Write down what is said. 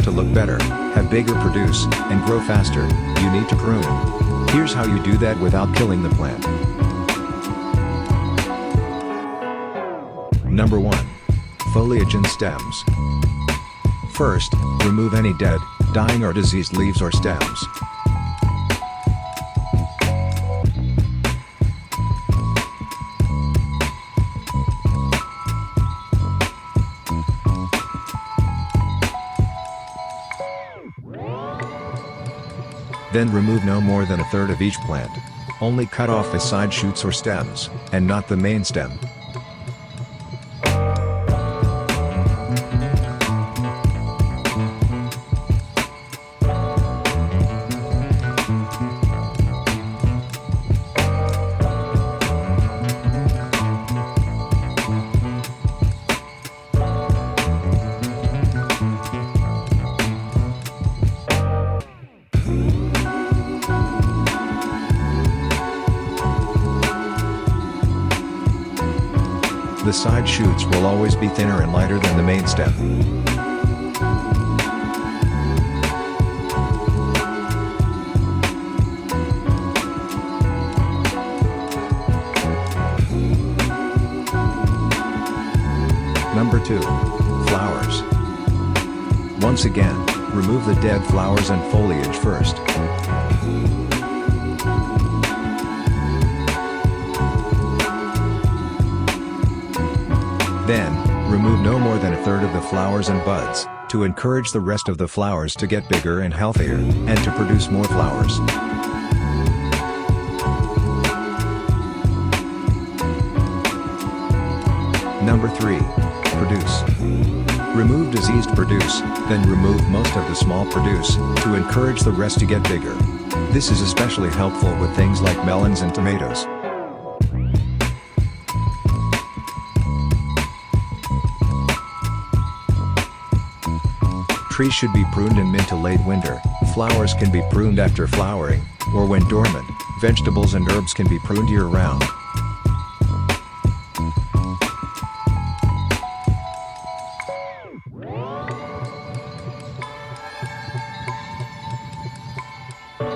to look better, have bigger produce, and grow faster, you need to prune. Here's how you do that without killing the plant. Number 1. Foliage and stems. First, remove any dead, dying or diseased leaves or stems. Then remove no more than 1/3 of each plant. Only cut off the side shoots or stems, and not the main stem. The side shoots will always be thinner and lighter than the main stem. Number 2. Flowers. Once again, remove the dead flowers and foliage first. Then, remove no more than 1/3 of the flowers and buds, to encourage the rest of the flowers to get bigger and healthier, and to produce more flowers. Number 3. Produce. Remove diseased produce, then remove most of the small produce, to encourage the rest to get bigger. This is especially helpful with things like melons and tomatoes. Trees should be pruned in mid to late winter, flowers can be pruned after flowering, or when dormant. Vegetables and herbs can be pruned year-round.